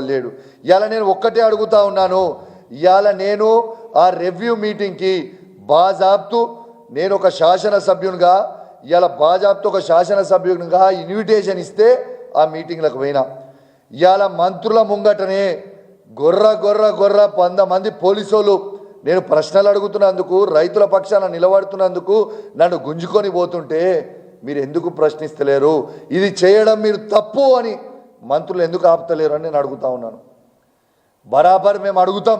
లేడు. ఇవాళ నేను ఒక్కటే అడుగుతా ఉన్నాను. ఇవాళ నేను ఆ రివ్యూ మీటింగ్కి బాజాబ్తు నేను ఒక శాసనసభ్యునిగా ఇవాళ బాజాబ్తు ఒక శాసనసభ్యునిగా ఇన్విటేషన్ ఇస్తే ఆ మీటింగ్లకు పోయినా. ఇవాళ మంత్రుల ముంగటనే గొర్ర 100 మంది పోలీసులు నేను ప్రశ్నలు అడుగుతున్నందుకు, రైతుల పక్షాన నిలబడుతున్నందుకు నన్ను గుంజుకొని పోతుంటే మీరు ఎందుకు ప్రశ్నిస్తలేరు? ఇది చేయడం మీరు తప్పు అని మంత్రులు ఎందుకు ఆపుతలేరు అని నేను అడుగుతా ఉన్నాను. బరాబర్ మేము అడుగుతాం,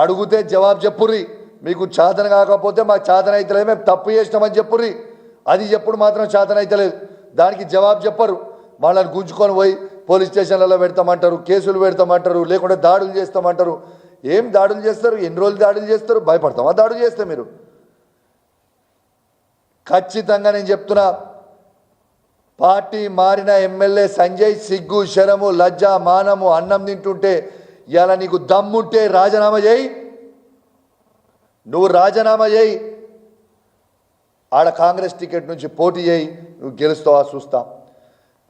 అడిగితే జవాబు చెప్పుర్రి. మీకు చేతన కాకపోతే మాకు చేతన అవుతలేదు, మేము తప్పు చేసినామని చెప్పుర్రి. అది చెప్పుడు మాత్రం చేతన అవుతలేదు, దానికి జవాబు చెప్పరు. వాళ్ళని గుంజుకొని పోయి పోలీస్ స్టేషన్లలో పెడతామంటారు, కేసులు పెడతామంటారు, లేకుంటే దాడులు చేస్తామంటారు. ఏం దాడులు చేస్తారు? ఎన్ని రోజులు దాడులు చేస్తారు? భయపడతామా దాడులు చేస్తే? మీరు ఖచ్చితంగా నేను చెప్తున్నా, పార్టీ మారిన ఎమ్మెల్యే సంజయ్ సిగ్గు శరము లజ్జ మానము అన్నం తింటుంటే ఇలా నీకు దమ్ముంటే రాజీనామా చేయి. నువ్వు రాజీనామా చేయి, ఆడ కాంగ్రెస్ టికెట్ నుంచి పోటీ చేయి, నువ్వు గెలుస్తావా చూస్తా.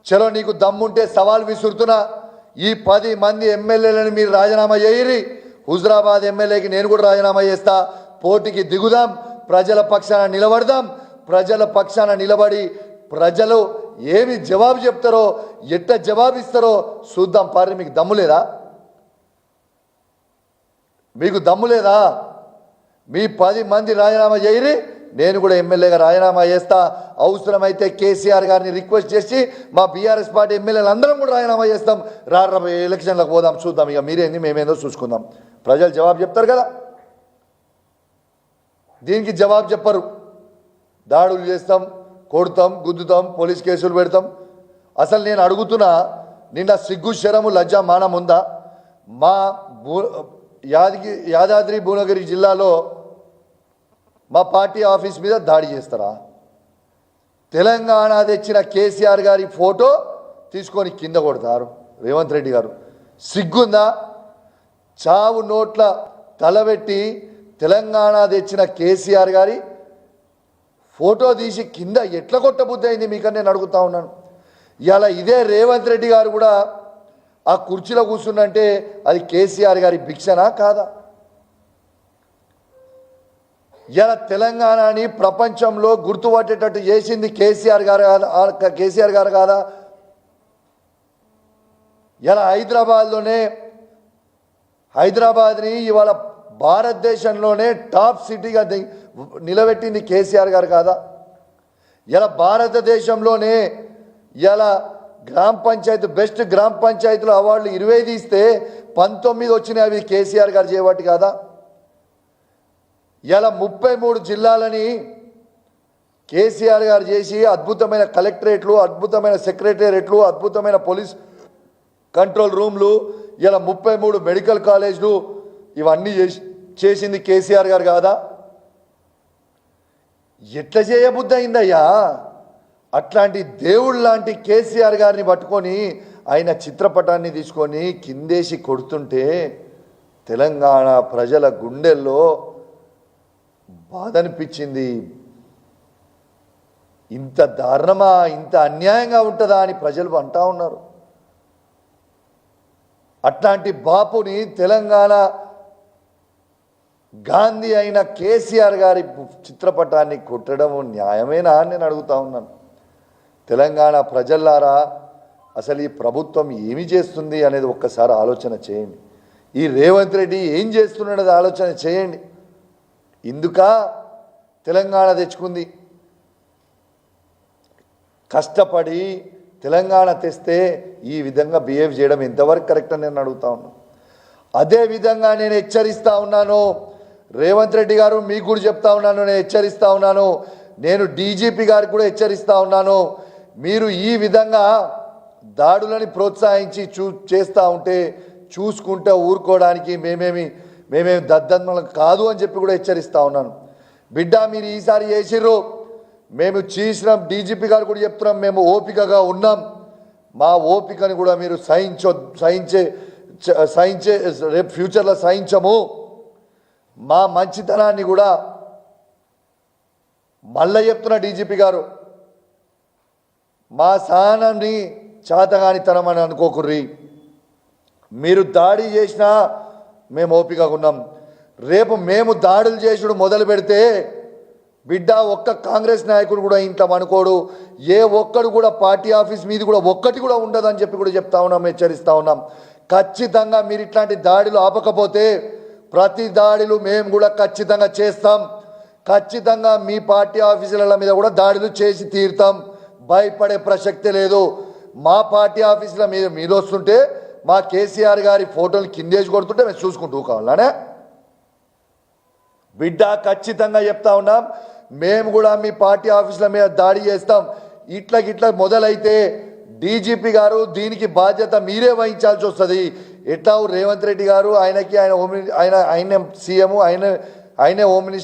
చలో నీకు దమ్ముంటే సవాల్ విసురుతున్నా, ఈ 10 మంది ఎమ్మెల్యేలను మీరు రాజీనామా చేయరి. హుజరాబాద్ ఎమ్మెల్యేకి నేను కూడా రాజీనామా చేస్తా. పోటీకి దిగుదాం, ప్రజల పక్షాన నిలబడదాం. ప్రజల పక్షాన నిలబడి ప్రజలు ఏమి జవాబు చెప్తారో, ఎట్ట జవాబిస్తారో చూద్దాం. పారి మీకు దమ్ము లేదా? మీకు దమ్ము లేదా? మీ 10 మంది రాజీనామా చేయరి, నేను కూడా ఎమ్మెల్యేగా రాజీనామా చేస్తా. అవసరమైతే కేసీఆర్ గారిని రిక్వెస్ట్ చేసి మా బీఆర్ఎస్ పార్టీ ఎమ్మెల్యేలు అందరం కూడా రాజీనామా చేస్తాం. రాబోయే ఎలక్షన్లకు పోదాం, చూద్దాం. ఇక మీరేంది మేమేందో చూసుకుందాం. ప్రజలు జవాబు చెప్తారు కదా, దీనికి జవాబు చెప్పరు. దాడులు చేస్తాం, కొడతాం, గుద్దుతాం, పోలీస్ కేసులు పెడతాం. అసలు నేను అడుగుతున్నా, నిన్న సిగ్గు శరము లజ్జ మానం ఉందా? మా యాదాద్రి భువనగిరి జిల్లాలో మా పార్టీ ఆఫీస్ మీద దాడి చేస్తారా? తెలంగాణ తెచ్చిన కేసీఆర్ గారి ఫోటో తీసుకొని కింద కొడతారు రేవంత్ రెడ్డి గారు. సిగ్గుందా? చావు నోట్ల తలబెట్టి తెలంగాణ తెచ్చిన కేసీఆర్ గారి ఫోటో తీసి కింద ఎట్లా కొట్టబుద్ధి అయింది మీకని నేను అడుగుతా ఉన్నాను. ఇలా ఇదే రేవంత్ రెడ్డి గారు కూడా ఆ కుర్చీలో కూర్చుందంటే అది కేసీఆర్ గారి భిక్షనా కాదా? ఇలా తెలంగాణని ప్రపంచంలో గుర్తుపట్టేటట్టు చేసింది కేసీఆర్ గారు కాదా? ఇలా హైదరాబాద్ని ఇవాళ భారతదేశంలోనే టాప్ సిటీగా నిలబెట్టింది కేసీఆర్ గారు కాదా? ఇలా భారతదేశంలోనే ఇలా గ్రామ పంచాయతీ బెస్ట్ గ్రామ పంచాయతీలో అవార్డులు 20 తీస్తే 19 వచ్చినాయి, అవి కేసీఆర్ గారు చేయబట్టి కాదా? ఇలా 33 జిల్లాలని కేసీఆర్ గారు చేసి అద్భుతమైన కలెక్టరేట్లు, అద్భుతమైన సెక్రటేరియట్లు, అద్భుతమైన పోలీస్ కంట్రోల్ రూమ్లు, ఇలా 33 మెడికల్ కాలేజ్లు, ఇవన్నీ చేసింది కేసీఆర్ గారు కాదా? ఎట్లా చేయబుద్ధి అయిందయ్యా? అట్లాంటి దేవుడు లాంటి కేసీఆర్ గారిని పట్టుకొని ఆయన చిత్రపటాన్ని తీసుకొని కిందేసి కొడుతుంటే తెలంగాణ ప్రజల గుండెల్లో బాధ అనిపించింది. ఇంత దారుణమా, ఇంత అన్యాయంగా ఉంటుందా అని ప్రజలు అంటా ఉన్నారు. అట్లాంటి బాపుని తెలంగాణ గాంధీ అయిన కేసీఆర్ గారి చిత్రపటాన్ని కొట్టడం న్యాయమేనా అని నేను అడుగుతా ఉన్నాను. తెలంగాణ ప్రజల్లారా, అసలు ఈ ప్రభుత్వం ఏమి చేస్తుంది అనేది ఒక్కసారి ఆలోచన చేయండి. ఈ రేవంత్ రెడ్డి ఏం చేస్తున్నాడనేది ఆలోచన చేయండి. ఇందుక తెలంగాణ తెచ్చుకుంది, కష్టపడి తెలంగాణ తెస్తే ఈ విధంగా బిహేవ్ చేయడం ఎంతవరకు కరెక్ట్ అని నేను అడుగుతా ఉన్నాను. అదేవిధంగా నేను హెచ్చరిస్తూ ఉన్నాను, రేవంత్ రెడ్డి గారు మీకు కూడా చెప్తా ఉన్నాను, నేను హెచ్చరిస్తూ ఉన్నాను, నేను డీజీపీ గారికి కూడా హెచ్చరిస్తూ ఉన్నాను. మీరు ఈ విధంగా దాడులని ప్రోత్సహించి చేస్తూ ఉంటే చూసుకుంటే ఊరుకోవడానికి మేమేమి దద్దమ్మలం కాదు అని చెప్పి కూడా హెచ్చరిస్తూ ఉన్నాను. బిడ్డ, మీరు ఈసారి చేసిర్రు, మేము చేసినాం. డీజీపీ గారు కూడా చెప్తున్నాం, మేము ఓపికగా ఉన్నాం. మా ఓపికని కూడా మీరు సహించే రేపు ఫ్యూచర్లో సహించము. మా మంచితనాన్ని కూడా మళ్ళీ చెప్తున్న డీజీపీ గారు, మా సహనాన్ని చేతగానితనం అని అనుకోకుర్రి. మీరు దాడి చేసినా మేము ఓపికగా ఉన్నాం. రేపు మేము దాడులు చేసుడు మొదలు పెడితే బిడ్డ ఒక్క కాంగ్రెస్ నాయకుడు కూడా ఇంట్లో అనుకోడు, ఏ ఒక్కడు కూడా పార్టీ ఆఫీస్ మీద కూడా ఒక్కటి కూడా ఉండదని చెప్పి కూడా చెప్తా ఉన్నాం, హెచ్చరిస్తా ఉన్నాం. ఖచ్చితంగా మీరు ఇట్లాంటి దాడులు ఆపకపోతే ప్రతి దాడులు మేము కూడా ఖచ్చితంగా చేస్తాం. ఖచ్చితంగా మీ పార్టీ ఆఫీసుల మీద కూడా దాడులు చేసి తీరుతాం. భయపడే ప్రసక్తే లేదు. మా పార్టీ ఆఫీసుల మీద వస్తుంటే మా కేసీఆర్ గారి ఫోటోలు కిందేసి కొడుతుంటే మేము చూసుకుంటూ కావాలనే బిడ్డ ఖచ్చితంగా చెప్తా ఉన్నాం. మేము కూడా మీ పార్టీ ఆఫీసుల మీద దాడి చేస్తాం. ఇట్లా మొదలైతే డీజీపీ గారు దీనికి బాధ్యత మీరే వహించాల్సి వస్తుంది. ఎట్లా రేవంత్ రెడ్డి గారు ఆయన సీఎం, ఆయనే హోమ్ మినిస్టర్.